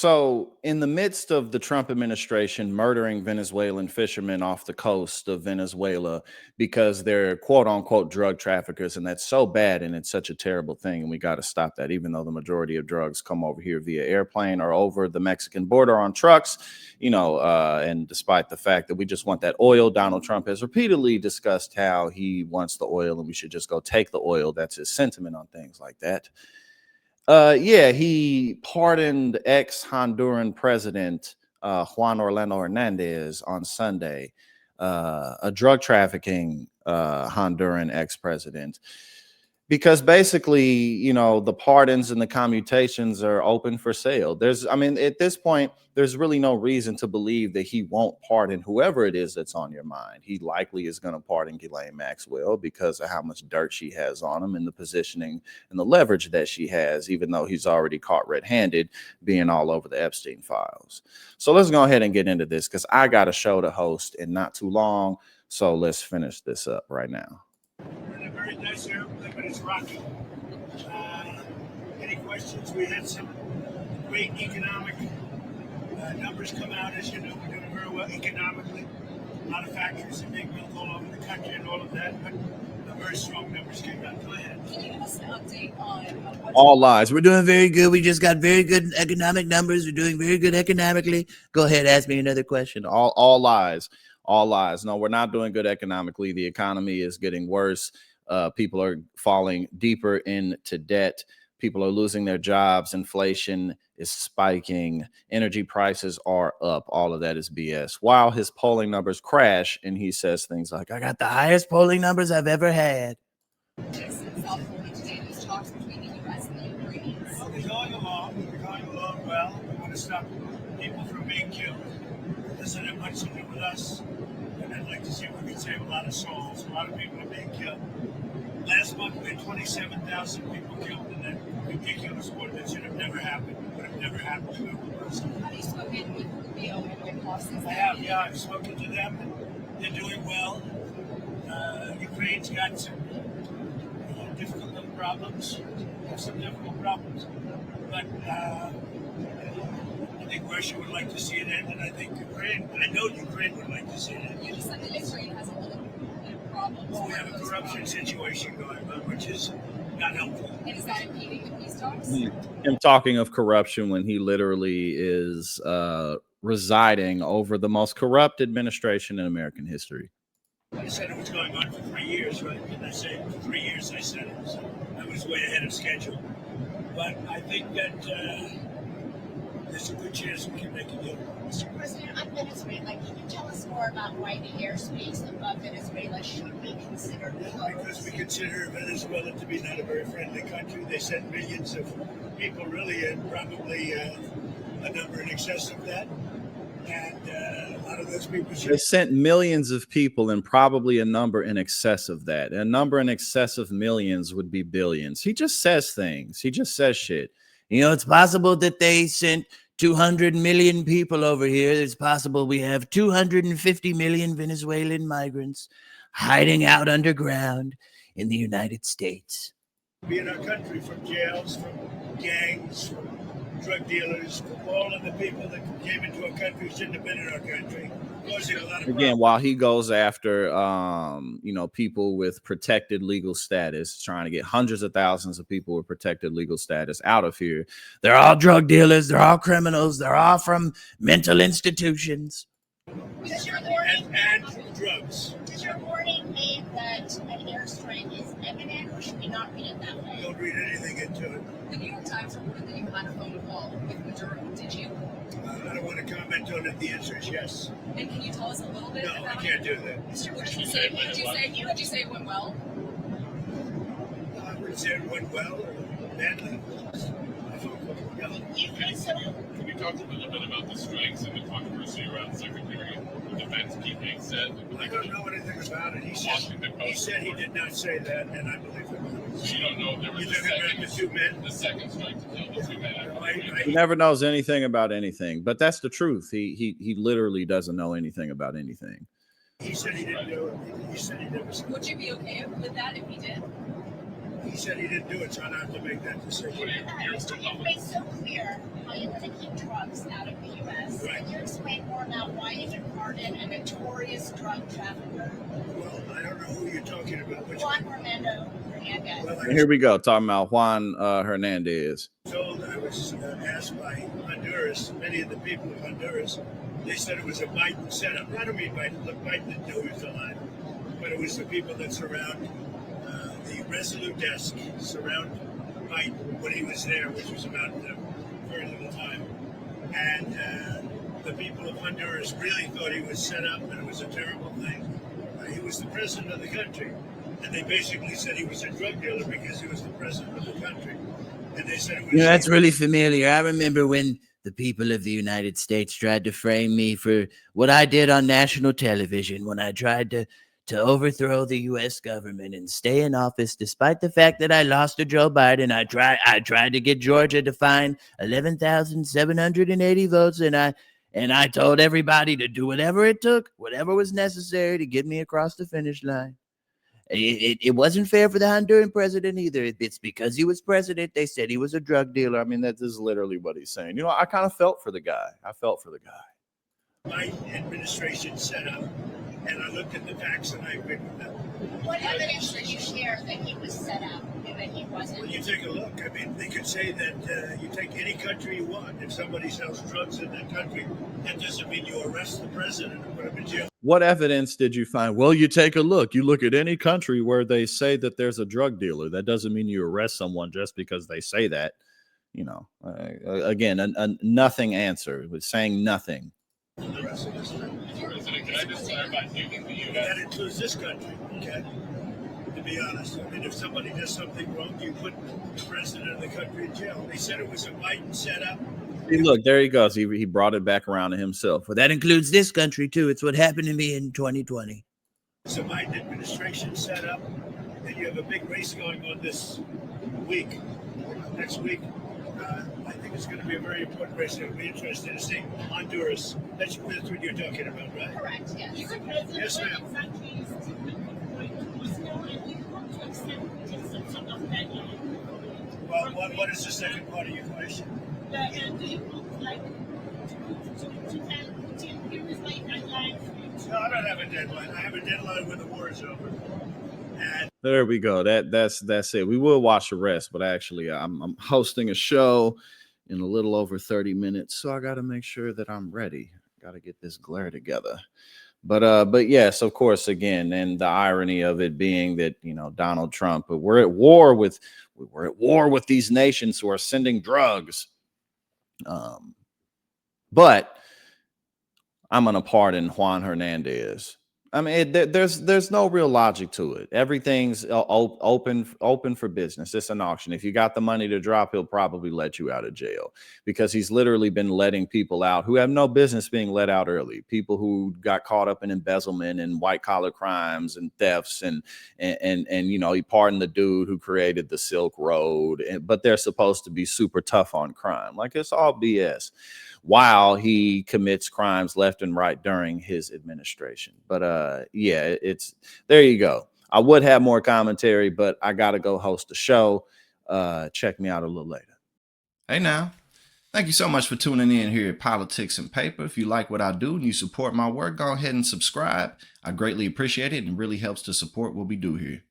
So, in the midst of the Trump administration murdering Venezuelan fishermen off the coast of Venezuela because they're quote unquote drug traffickers, and that's so bad and it's such a terrible thing, and we got to stop that, even though the majority of drugs come over here via airplane or over the Mexican border on trucks, and despite the fact that we just want that oil, Donald Trump has repeatedly discussed how he wants the oil and we should just go take the oil. That's his sentiment on things like that. Yeah, he pardoned ex-Honduran president Juan Orlando Hernandez on Sunday, a drug trafficking Honduran ex-president, because basically, the pardons and the commutations are open for sale. I mean, at this point, there's really no reason to believe that he won't pardon whoever it is that's on your mind. He likely is going to pardon Ghislaine Maxwell because of how much dirt she has on him and the positioning and the leverage that she has, even though he's already caught red-handed being all over the Epstein files. So let's go ahead and get into this because I got a show to host in not too long. So let's finish this up right now. We're in a very nice airplane, but it's rocky. Any questions? We had some great economic numbers come out. As you know, we're doing very well economically. A lot of factories are being built all over the country and all of that, but very strong numbers came out. Go ahead. Can you give us an update on all lies? We're doing very good. We just got very good economic numbers. We're doing very good economically. Go ahead, ask me another question. All lies. All lies. No, we're not doing good economically. The economy is getting worse. People are falling deeper into debt. People are losing their jobs. Inflation is spiking. Energy prices are up. All of that is BS. While his polling numbers crash and he says things like, I got the highest polling numbers I've ever had. Well, we're going along. We're going along well. We want to stop people from being killed. It doesn't have much to do with us. And I'd like to see if we can save a lot of souls. A lot of people are being killed. Last month, we had 27,000 people killed in that ridiculous war that should have never happened. Would have never happened to everyone. Have you spoken with Rubio and Whitehouse's? I have, yeah. I've spoken to them. They're doing well. Ukraine's got some difficult little problems. Have some difficult problems. But I think Russia would like to see it end, and I know Ukraine would like to see it end. You just said that Ukraine has a little bit of problems. Well, we have a corruption situation going on, which is not helpful. And is that impeding the peace talks? Him talking of corruption when he literally is residing over the most corrupt administration in American history. I said it was going on for 3 years, right? Didn't I say it? For 3 years I said it. So I was way ahead of schedule. But I think that there's a good chance we can make a deal. Mr. President, on Venezuela, can you tell us more about why the airspace of Venezuela should be considered closed? Because we consider Venezuela to be not a very friendly country. They sent millions of people, really, and probably a number in excess of that. And a lot of those people they sent millions of people and probably a number in excess of that. A number in excess of millions would be billions. He just says things. He just says shit. It's possible that they sent 200 million people over here. It's possible we have 250 million Venezuelan migrants hiding out underground in the United States. Be in our country, from jails, from gangs, from drug dealers, from all of the people that came into our country shouldn't have been in our country. Again, while he goes after, people with protected legal status, trying to get hundreds of thousands of people with protected legal status out of here. They're all drug dealers. They're all criminals. They're all from mental institutions. Does your warning and drugs. Does your warning mean that an airstrike is imminent, or should we not read it that way? Don't read anything into it. The New York Times reported that you had a phone call with Maduro. Did you? I don't want to comment on it. The answer is yes. And can you tell us a little bit about it? No, I can't do that. Would you say it went well? I wouldn't say it went well or badly. Can you talk a little bit about the strikes and the controversy around Secretary of Defense Pete said? I don't know anything about it. He said he did not say that, and I believe it. So you don't know if there was the second strike to kill the two men. He never knows anything about anything, but that's the truth. He literally doesn't know anything about anything. He said he didn't do it. He said he never said it. Would you be okay with that if he did? He said he didn't do it, so I don't have to make that decision. You've made so clear why you want to keep drugs out of the U.S. Right. Can you explain more about why you deported a notorious drug trafficker, Well, I don't know who you're talking about. Which Juan one? Fernando Hernandez? Well, I And here we go, talking about Juan Hernandez. was told, I was asked by Honduras, many of the people of Honduras, they said it was a Biden setup. I don't mean Biden. Look, Biden didn't know he was alive, but it was the people that surround the Resolute desk, surround Biden when he was there, which was about very little time. And the people of Honduras really thought he was set up and it was a terrible thing. He was the president of the country. And they basically said he was a drug dealer because he was the president of the country. And they said it was... You know, that's really familiar. I remember when the people of the United States tried to frame me for what I did on national television when I tried to overthrow the U.S. government and stay in office, despite the fact that I lost to Joe Biden. I tried to get Georgia to find 11,780 votes, and I told everybody to do whatever it took, whatever was necessary to get me across the finish line. It wasn't fair for the Honduran president either. It's because he was president. They said he was a drug dealer. I mean, that is literally what he's saying. You know, I kind of felt for the guy. Biden administration set up, and I looked at the facts and I agreed with them. What evidence did you share that he was set up and that he wasn't? When you take a look, I mean, they could say that you take any country you want. If somebody sells drugs in that country, that doesn't mean you arrest the president and put him in jail. What evidence did you find? Well, you take a look. You look at any country where they say that there's a drug dealer. That doesn't mean you arrest someone just because they say that. You know, again, a nothing answer. Was saying nothing. The rest of this time. President, can I just clarify? Do you think the That U.S. includes this country, okay? To be honest, I mean, if somebody does something wrong, you put the president of the country in jail. They said it was a Biden setup. See, look, there he goes. He brought it back around to himself. Well, that includes this country, too. It's what happened to me in 2020. It's a Biden administration setup, and you have a big race going on this week, next week. I think it's going to be a very important race. It'll be interesting to see Honduras. That's what you're talking about, right? Correct, yes. Yes, ma'am. Well, what is the second part of your question? No, I don't have a deadline. I have a deadline when the war is over. And There we go. That's it. We will watch the rest, but actually, I'm hosting a show in a little over 30 minutes, so I got to make sure that I'm ready. Got to get this glare together. But yes, of course, again, and the irony of it being that, you know, Donald Trump, but we're at war with these nations who are sending drugs. But I'm gonna pardon Juan Hernandez. I mean, there's no real logic to it. Everything's open for business. It's an auction. If you got the money to drop, he'll probably let you out of jail because he's literally been letting people out who have no business being let out early. People who got caught up in embezzlement and white collar crimes and thefts and you know, he pardoned the dude who created the Silk Road. But they're supposed to be super tough on crime. Like, it's all BS. While he commits crimes left and right during his administration. But yeah, it's there you go. I would have more commentary, but I gotta go host a show. Check me out a little later. Hey now. Thank you so much for tuning in here at Politics and Paper. If you like what I do and you support my work, go ahead and subscribe. I greatly appreciate it and really helps to support what we do here.